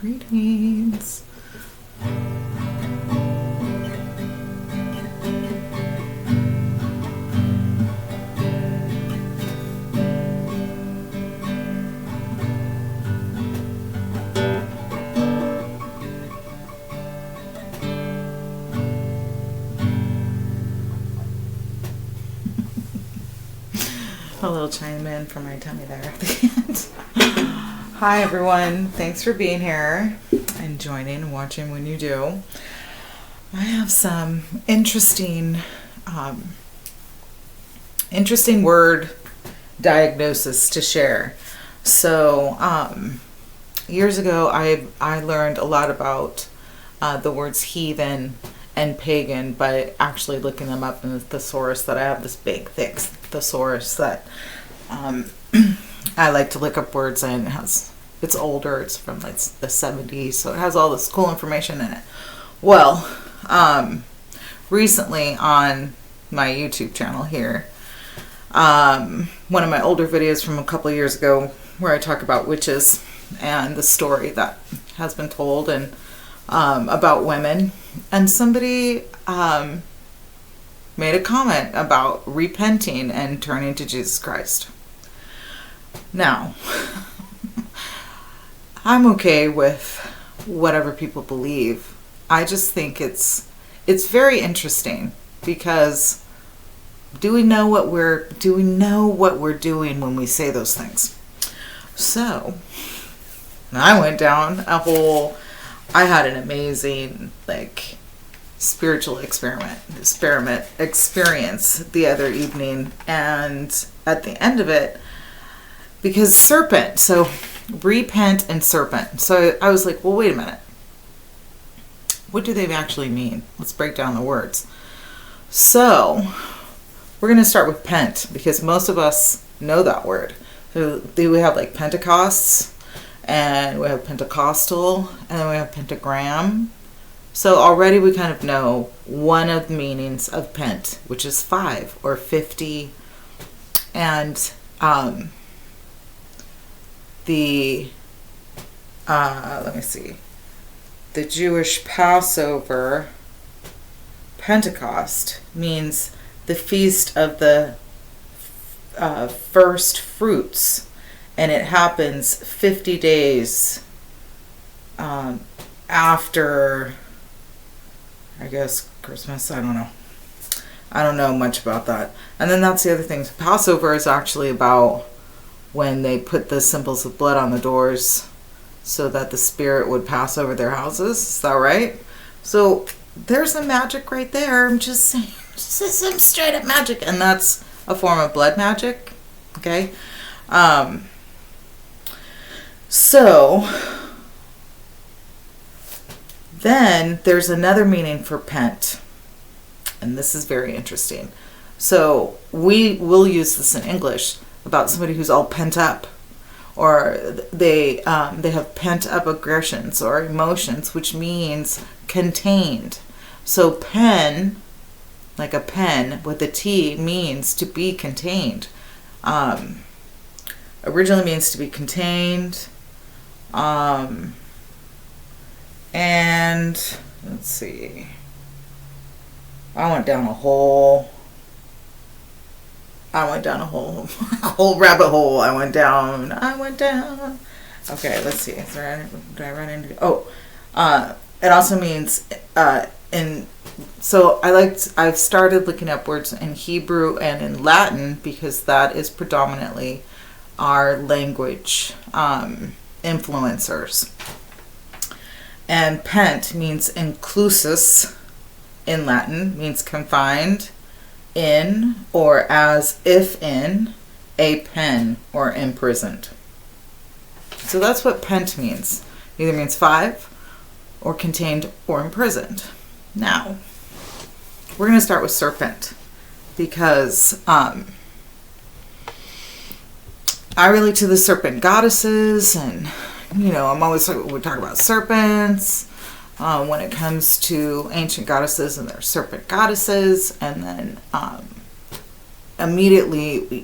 Greetings. A little chime in for my tummy there at the end. Hi everyone, thanks for being here and joining and watching when you do. I have some interesting word diagnosis to share. So years ago I learned a lot about the words heathen and pagan by actually looking them up in the thesaurus. That I have this big thick thesaurus that I like to look up words in. It's older, it's from like the 70s, so it has all this cool information in it. Well, recently on my YouTube channel here, one of my older videos from a couple of years ago where I talk about witches and the story that has been told and about women, and somebody made a comment about repenting and turning to Jesus Christ. Now, I'm okay with whatever people believe. I just think it's very interesting, because do we know what we're doing when we say those things? So I went down I had an amazing spiritual experience the other evening, and at the end of it, because serpent, so repent and serpent. So I was like, well, wait a minute. What do they actually mean? Let's break down the words. So we're going to start with pent, because most of us know that word. So we have like Pentecosts, and we have Pentecostal, and then we have pentagram. So already we kind of know one of the meanings of pent, which is 5 or 50. And let me see, the Jewish Passover, Pentecost, means the feast of the first fruits, and it happens 50 days after, I guess, Christmas. I don't know much about that. And then that's the other thing. Passover is actually about when they put the symbols of blood on the doors so that the spirit would pass over their houses. Is that right? So there's the magic right there. I'm just saying, some straight up magic. And that's a form of blood magic. Okay? So then there's another meaning for pent. And this is very interesting. So we will use this in English about somebody who's all pent up, or they have pent up aggressions or emotions, which means contained. So pen, like a pen with a T, means to be contained. Originally means to be contained. And let's see. I went down a whole rabbit hole. I went down. Okay, let's see. Is there any, did I run into? It also means so I've started looking up words in Hebrew and in Latin, because that is predominantly our language influencers. And pent means inclusus in Latin, means confined in or as if in a pen or imprisoned. So that's what pent means. Either means 5 or contained or imprisoned. Now, we're going to start with serpent, because I relate to the serpent goddesses, and I'm always we talk about serpents when it comes to ancient goddesses and their serpent goddesses, and then immediately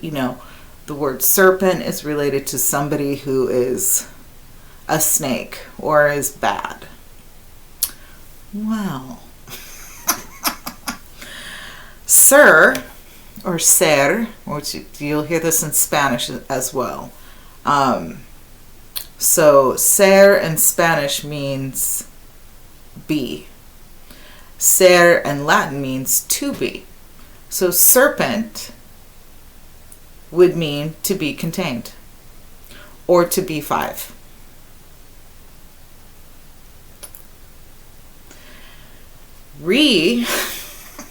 the word serpent is related to somebody who is a snake or is bad? Well, ser, or ser, which you'll hear this in Spanish as well. So ser in Spanish means be. Ser in Latin means to be. So serpent would mean to be contained or to be 5.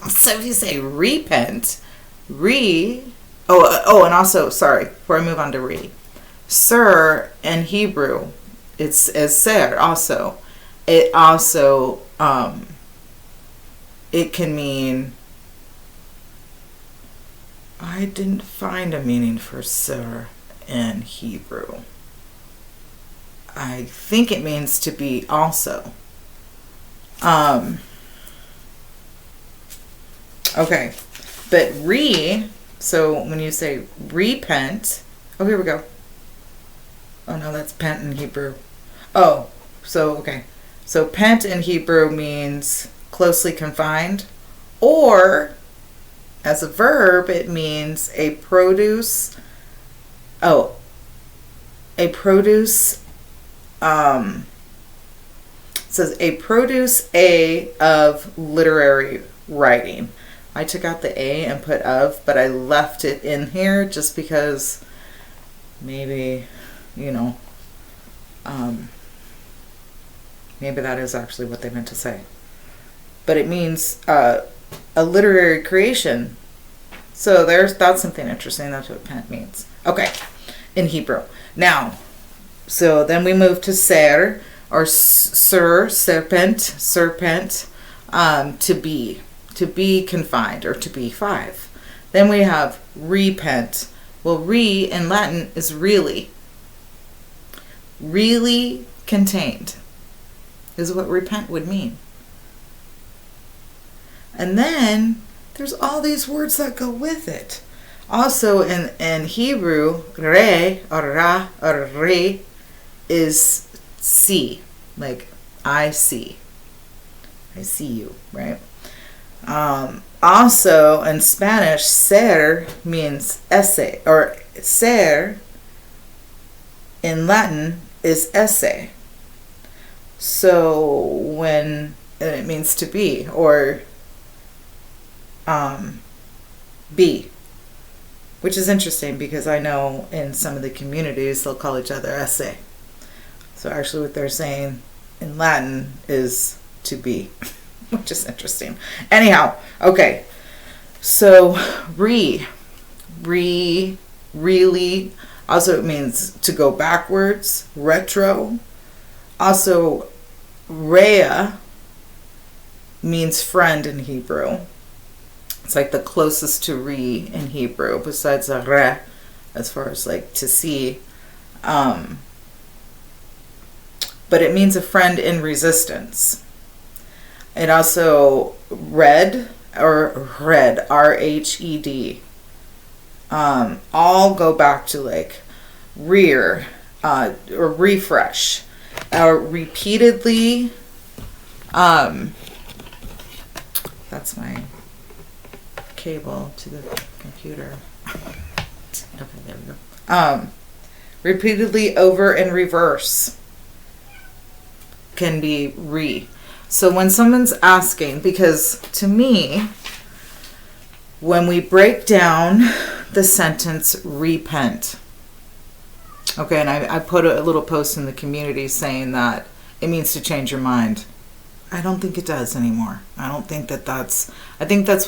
So if you say repent, and also, sorry, before I move on to ser in Hebrew, it's as ser also. It also, it can mean, I didn't find a meaning for ser in Hebrew. I think it means to be also. Okay, but so when you say repent, here we go. Oh no, that's pent in Hebrew. So pent in Hebrew means closely confined, or as a verb, it means a produce. It says a produce of literary writing. I took out the A and put of, but I left it in here just because maybe, maybe that is actually what they meant to say. But it means a literary creation. So that's something interesting. That's what pent means. Okay, in Hebrew. Now, so then we move to ser, or serpent, to be confined, or to be 5. Then we have repent. Well, in Latin is really contained, is what repent would mean. And then there's all these words that go with it. Also in Hebrew, re or ra or re is see, like I see you, right? Also in Spanish, ser means esse, or ser in Latin is esse. So when it means to be, or be, which is interesting because I know in some of the communities they'll call each other esse. So actually what they're saying in Latin is to be, which is interesting. Anyhow, okay. So really, also it means to go backwards, retro. Also, rea means friend in Hebrew. It's like the closest to in Hebrew, besides a re, as far as like to see. But it means a friend in resistance. It also red, R-H-E-D. All go back to like rear, or refresh, or repeatedly. That's my cable to the computer. Okay, there we go. Repeatedly over and reverse can be So when someone's asking, because to me, when we break down the sentence repent, okay, and I put a little post in the community saying that it means to change your mind. I don't think it does anymore. I think that's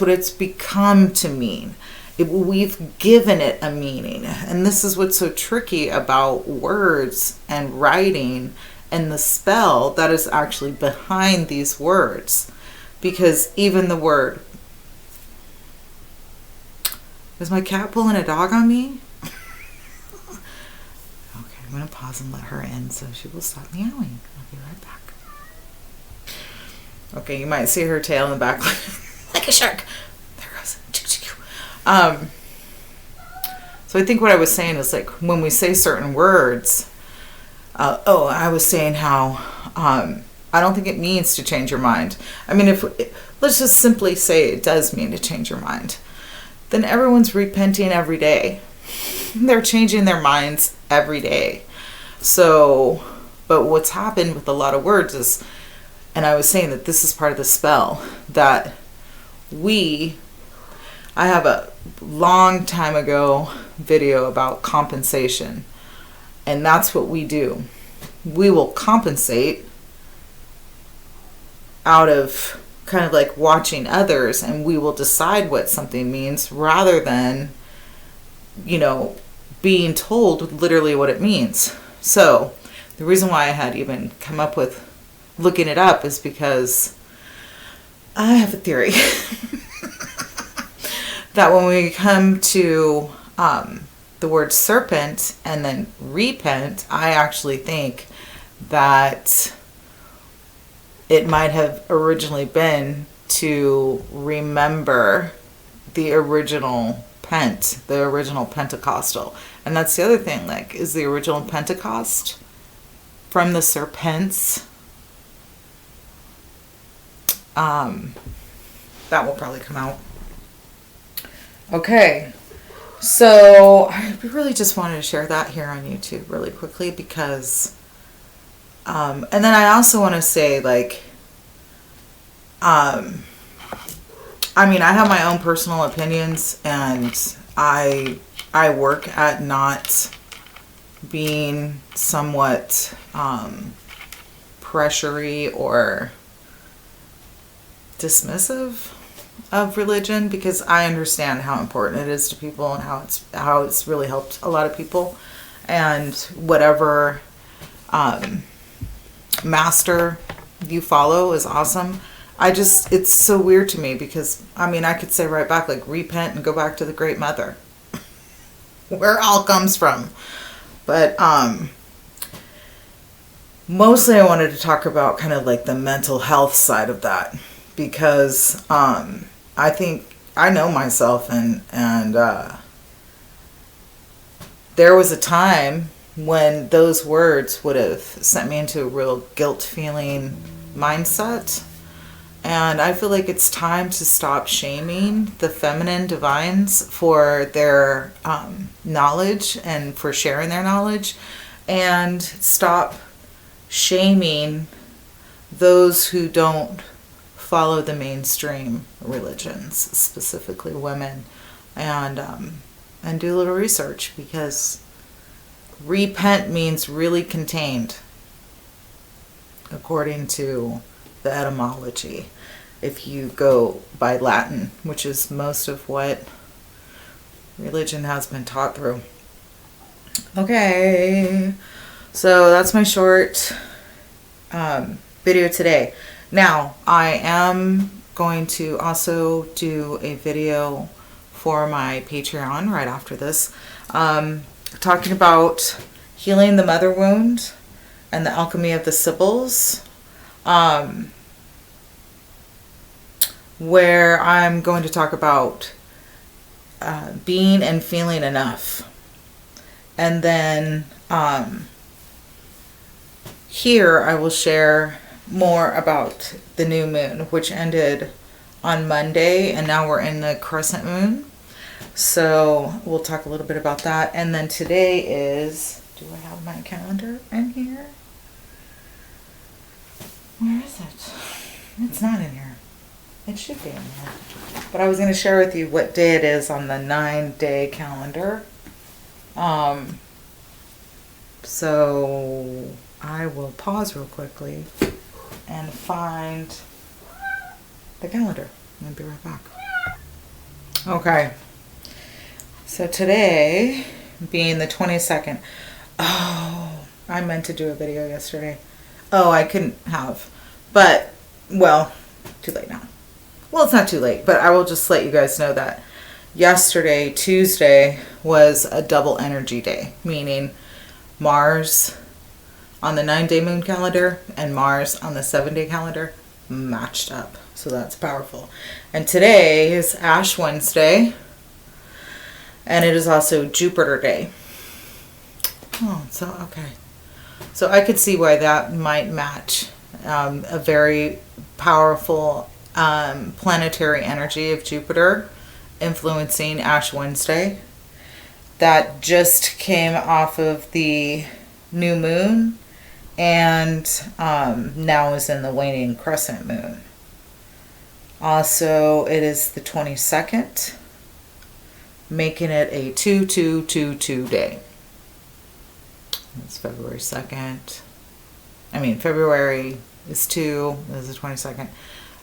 what it's become to mean. We've given it a meaning. And this is what's so tricky about words and writing and the spell that is actually behind these words. Because even the word... Is my cat pulling a dog on me? Okay, I'm going to pause and let her in so she will stop meowing. I'll be right back. Okay, you might see her tail in the back like a shark. There goes. So I think what I was saying is like when we say certain words, I was saying how I don't think it means to change your mind. I mean, let's just simply say it does mean to change your mind, then everyone's repenting every day. They're changing their minds every day. So, but what's happened with a lot of words is, and I was saying that this is part of the spell, that I have a long time ago video about compensation, and that's what we do. We will compensate out of kind of like watching others, and we will decide what something means rather than, being told literally what it means. So the reason why I had even come up with looking it up is because I have a theory that when we come to the word serpent and then repent, I actually think that it might have originally been to remember the original the original Pentecostal. And that's the other thing, like, is the original Pentecost from the serpents? That will probably come out. Okay. So I really just wanted to share that here on YouTube really quickly because, and then I also want to say, like, I mean, I have my own personal opinions, and I work at not being somewhat pressury or dismissive of religion, because I understand how important it is to people and how it's really helped a lot of people, and whatever master you follow is awesome. It's so weird to me because, I mean, I could say right back, like, repent and go back to the Great Mother, where it all comes from. But mostly I wanted to talk about kind of like the mental health side of that, because I think I know myself, and there was a time when those words would have sent me into a real guilt feeling mindset. And I feel like it's time to stop shaming the feminine divines for their knowledge and for sharing their knowledge, and stop shaming those who don't follow the mainstream religions, specifically women, and do a little research, because repent means really contained, according to the etymology, if you go by Latin, which is most of what religion has been taught through. Okay, so that's my short video today. Now, I am going to also do a video for my Patreon right after this, talking about healing the mother wound and the alchemy of the Sibyls, where I'm going to talk about being and feeling enough. And then here I will share more about the new moon, which ended on Monday, and now we're in the crescent moon. So we'll talk a little bit about that. And then today is, do I have my calendar in here? Where is it? It's not in here. It should be in here. But I was going to share with you what day it is on the 9-day calendar. So I will pause real quickly and find the calendar. I'll be right back. Okay. So today, being the 22nd. Oh, I meant to do a video yesterday. Oh, I couldn't have. But, well, too late now. Well, it's not too late, but I will just let you guys know that yesterday, Tuesday, was a double energy day, meaning Mars on the 9-day moon calendar and Mars on the 7-day calendar matched up. So that's powerful. And today is Ash Wednesday, and it is also Jupiter Day. Oh, so, okay. So I could see why that might match a very powerful planetary energy of Jupiter influencing Ash Wednesday that just came off of the new moon and now is in the waning crescent moon. Also, it is the 22nd, making it a 2222 day. It's February 2nd. February is 2, this is the 22nd.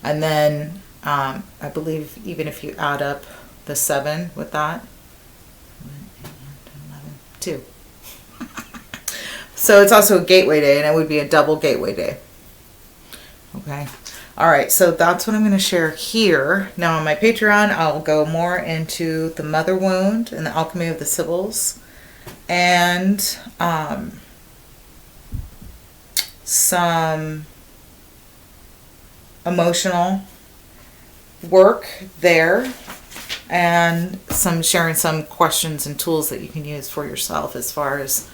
And then I believe even if you add up the 7 with that, 2. So it's also a gateway day, and it would be a double gateway day. Okay. All right. So that's what I'm going to share here. Now on my Patreon, I'll go more into the mother wound and the alchemy of the Sibyls, and some emotional work there, and sharing some questions and tools that you can use for yourself as far as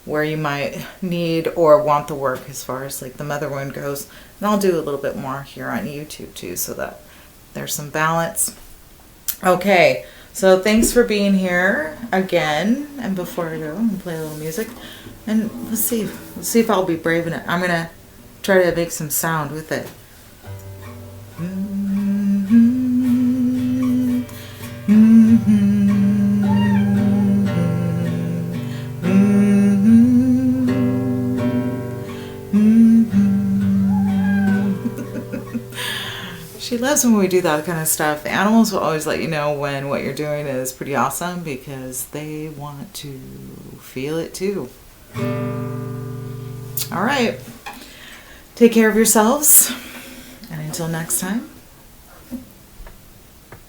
where you might need or want the work as far as like the mother wound goes. And I'll do a little bit more here on YouTube too, so that there's some balance. Okay, so thanks for being here again. And before I go, I'm gonna play a little music, and let's see if I'll be brave enough. I'm gonna try to make some sound with it. She loves when we do that kind of stuff. The animals will always let you know when what you're doing is pretty awesome because they want to feel it too. All right. Take care of yourselves. And until next time.